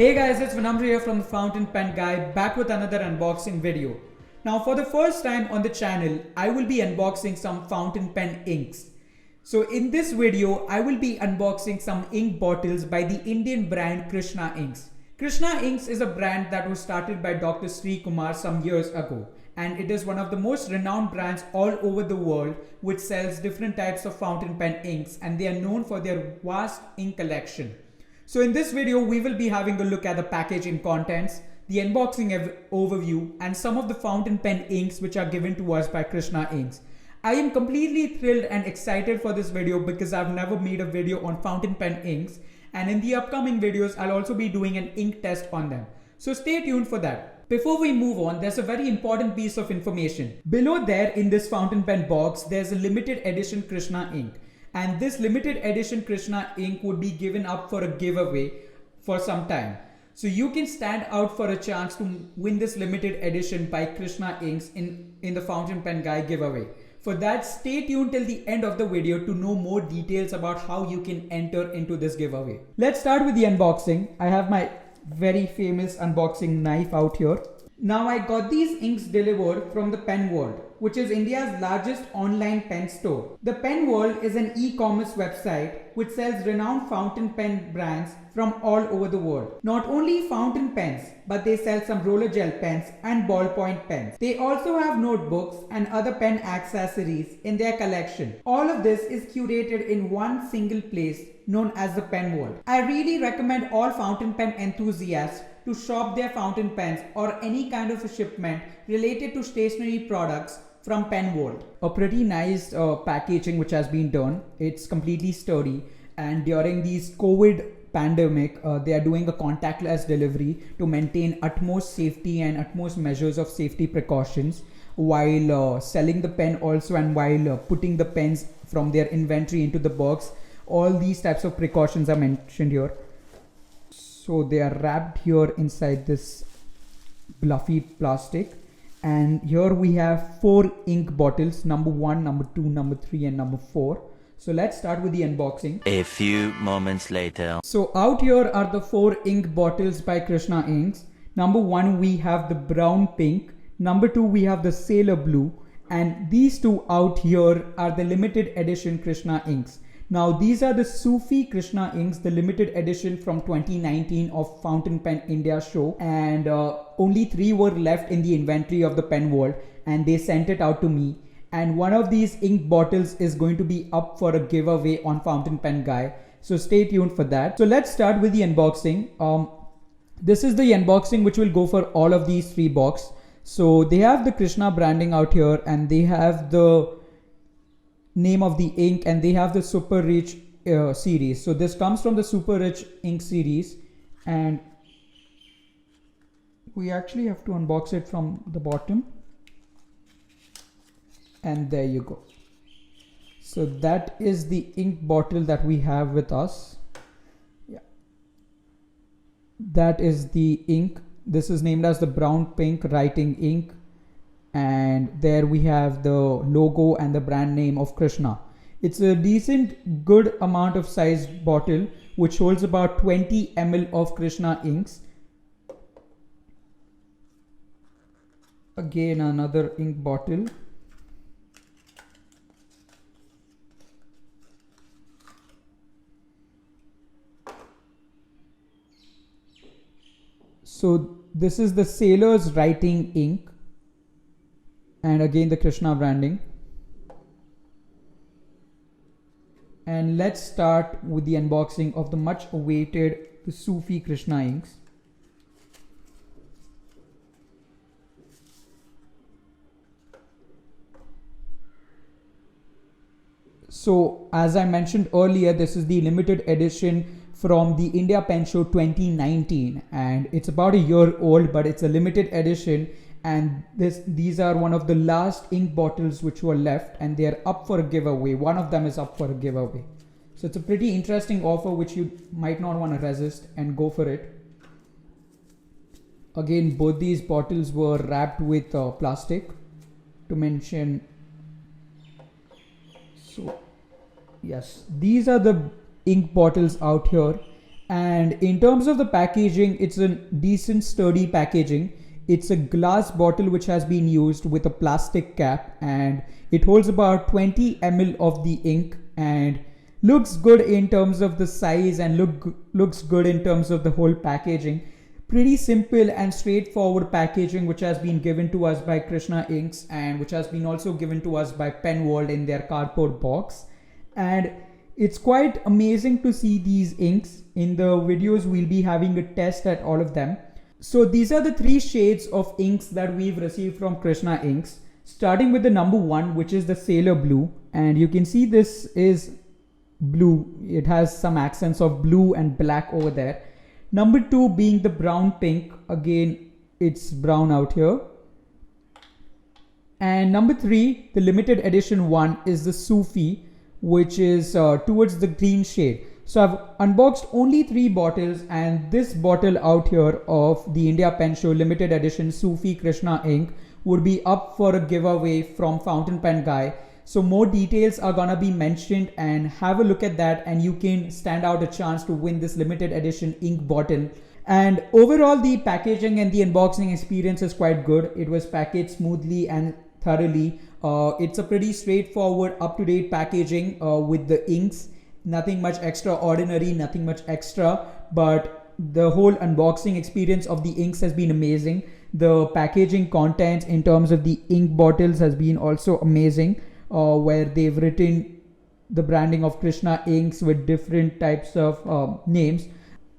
Hey guys, it's Vinamra here from the Fountain Pen Guy, back with another unboxing video. Now for the first time on the channel, I will be unboxing some fountain pen inks. So in this video, I will be unboxing some ink bottles by the Indian brand Krishna Inks. Krishna Inks is a brand that was started by Dr. Sri Kumar some years ago, and it is one of the most renowned brands all over the world which sells different types of fountain pen inks, and they are known for their vast ink collection. So in this video, we will be having a look at the packaging contents, the unboxing overview, and some of the fountain pen inks which are given to us by Krishna Inks. I am completely thrilled and excited for this video because I've never made a video on fountain pen inks, and in the upcoming videos, I'll also be doing an ink test on them. So stay tuned for that. Before we move on, there's a very important piece of information. Below there in this fountain pen box, there's a limited edition Krishna ink. And this limited edition Krishna ink would be given up for a giveaway for some time. So you can stand out for a chance to win this limited edition by Krishna Inks in the Fountain Pen Guy giveaway. For that, stay tuned till the end of the video to know more details about how you can enter into this giveaway. Let's start with the unboxing. I have my very famous unboxing knife out here. Now I got these inks delivered from the Pen World, which is India's largest online pen store. The Pen World is an e-commerce website which sells renowned fountain pen brands from all over the world. Not only fountain pens, but they sell some roller gel pens and ballpoint pens. They also have notebooks and other pen accessories in their collection. All of this is curated in one single place known as the Pen World. I really recommend all fountain pen enthusiasts to shop their fountain pens or any kind of a shipment related to stationery products from Pen World. A pretty nice packaging which has been done. It's completely sturdy, and during these COVID pandemic, they are doing a contactless delivery to maintain utmost safety and utmost measures of safety precautions while selling the pen also, and while putting the pens from their inventory into the box. All these types of precautions are mentioned here. So they are wrapped here inside this fluffy plastic, and here we have 4 ink bottles, number 1, number 2, number 3 and number 4. So let's start with the unboxing. A few moments later. So out here are the 4 ink bottles by Krishna Inks. Number 1 we have the brown pink, number 2 we have the sailor blue, and these two out here are the limited edition Krishna Inks. Now these are the Sufi Krishna Inks, the limited edition from 2019 of Fountain Pen India show, and only 3 were left in the inventory of the Pen World, and they sent it out to me. And one of these ink bottles is going to be up for a giveaway on Fountain Pen Guy, so stay tuned for that. So let's start with the unboxing. This is the unboxing which will go for all of these 3 boxes. So they have the Krishna branding out here, and they have the name of the ink, and they have the Super Rich series. So this comes from the Super Rich ink series, and we actually have to unbox it from the bottom, and there you go. So that is the ink bottle that we have with us. Yeah, that is the ink. This is named as the brown pink writing ink, and there we have the logo and the brand name of Krishna. It's a decent good amount of size bottle which holds about 20 ml of Krishna inks. Again another ink bottle. So this is the sailor's writing ink, and again the Krishna branding. And let's start with the unboxing of the much awaited the Sufi Krishna Inks. So as I mentioned earlier, this is the limited edition from the India Pen Show 2019, and it's about a year old, but it's a limited edition. And these are one of the last ink bottles which were left, and they are up for a giveaway. One of them is up for a giveaway. So it's a pretty interesting offer which you might not want to resist, and go for it. Again, both these bottles were wrapped with plastic to mention. So yes, these are the ink bottles out here, And in terms of the packaging, it's a decent sturdy packaging. It's a glass bottle which has been used with a plastic cap, and it holds about 20 ml of the ink and looks good in terms of the size and looks good in terms of the whole packaging. Pretty simple and straightforward packaging which has been given to us by Krishna Inks and which has been also given to us by Pen World in their cardboard box. And it's quite amazing to see these inks. In the videos we'll be having a test at all of them. So these are the 3 shades of inks that we've received from Krishna Inks, starting with the number 1, which is the Sailor Blue, and you can see this is blue. It has some accents of blue and black over there. Number 2 being the brown pink, again it's brown out here. And number 3, the limited edition one, is the Sufi, which is towards the green shade. So I've unboxed only 3 bottles, and this bottle out here of the India Pen Show limited edition Sufi Krishna ink would be up for a giveaway from Fountain Pen Guy. So more details are gonna be mentioned, and have a look at that and you can stand out a chance to win this limited edition ink bottle. And overall the packaging and the unboxing experience is quite good. It was packaged smoothly and thoroughly. It's a pretty straightforward, up-to-date packaging with the inks. Nothing much extraordinary, nothing much extra, but the whole unboxing experience of the inks has been amazing. The packaging contents in terms of the ink bottles has been also amazing, where they've written the branding of Krishna Inks with different types of names.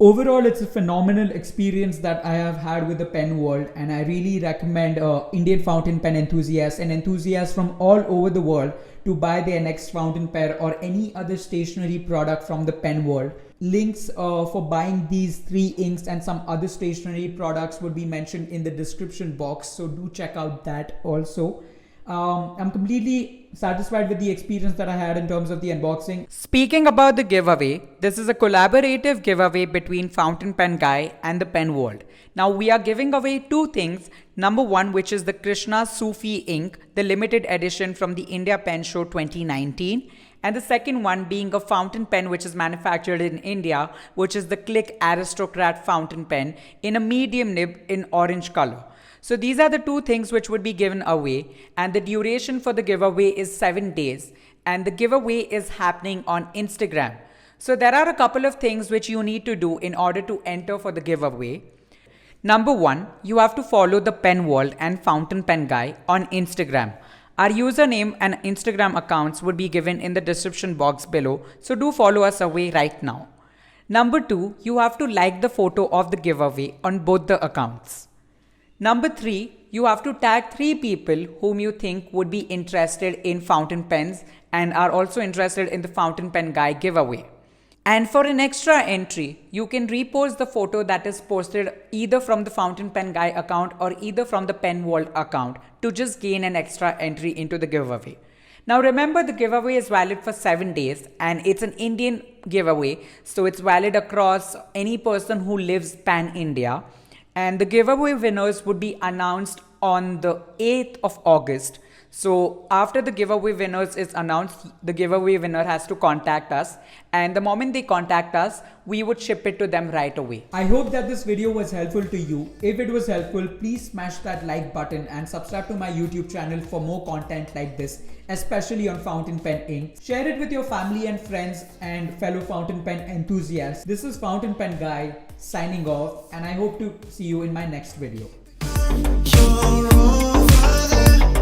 Overall, it's a phenomenal experience that I have had with the pen world, and I really recommend Indian fountain pen enthusiasts and enthusiasts from all over the world to buy their next fountain pen or any other stationery product from the pen world. Links for buying these 3 inks and some other stationery products would be mentioned in the description box, so do check out that also. I'm completely satisfied with the experience that I had in terms of the unboxing. Speaking about the giveaway, this is a collaborative giveaway between Fountain Pen Guy and the Pen World. Now we are giving away 2 things. Number 1, which is the Krishna Sufi ink, the limited edition from the India Pen Show 2019. And the second one being a fountain pen which is manufactured in India, which is the Click Aristocrat fountain pen in a medium nib in orange color. So these are the 2 things which would be given away, and the duration for the giveaway is 7 days, and the giveaway is happening on Instagram. So there are a couple of things which you need to do in order to enter for the giveaway. Number 1, you have to follow the Pen World and Fountain Pen Guy on Instagram. Our username and Instagram accounts would be given in the description box below, so do follow us away right now. Number 2, you have to like the photo of the giveaway on both the accounts. Number 3, you have to tag 3 people whom you think would be interested in fountain pens and are also interested in the Fountain Pen Guy giveaway. And for an extra entry, you can repost the photo that is posted either from the Fountain Pen Guy account or either from the Pen World account to just gain an extra entry into the giveaway. Now remember, the giveaway is valid for 7 days and it's an Indian giveaway, so it's valid across any person who lives pan-India. And the giveaway winners would be announced on the 8th of August. So after the giveaway winners is announced, the giveaway winner has to contact us, and the moment they contact us, we would ship it to them right away. I hope that this video was helpful to you. If it was helpful, please smash that like button and subscribe to my YouTube channel for more content like this, especially on fountain pen ink. Share it with your family and friends and fellow fountain pen enthusiasts. This is Fountain Pen Guy signing off, and I hope to see you in my next video. You're over there.